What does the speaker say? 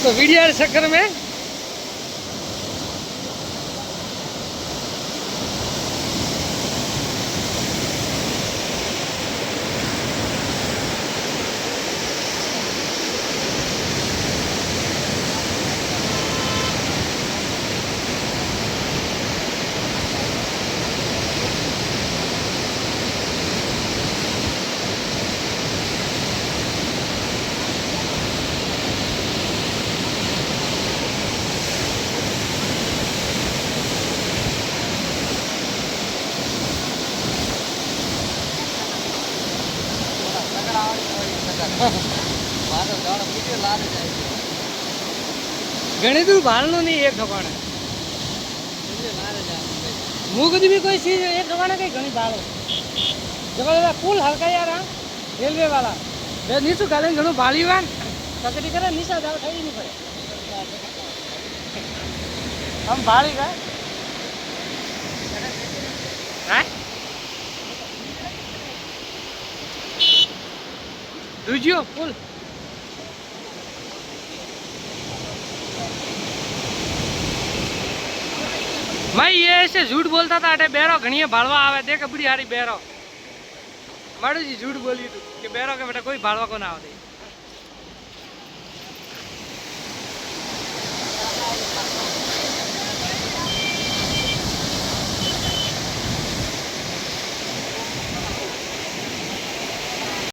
तो वीडियो के चक्कर में घणी दूर भालनु नहीं एक ठिकाने मु कभी भी कोई चीज एक ठिकाने कहीं घनी भालो जब पुल हल्का यार रेलवे वाला वे नीचू गाले घणो भाली वान ककड़ी करे नीचा जाओ थई नहीं पड़े हम भाली गए हैं दूजियो पुल मैं ये ऐसे झूठ बोलता था अटे बेरो घणी भाड़वा आवे देख बड़ी हारी बेरो माड़ू जी झूठ बोली तू कि बेरो के बेटा कोई भाड़वा को ना आवे।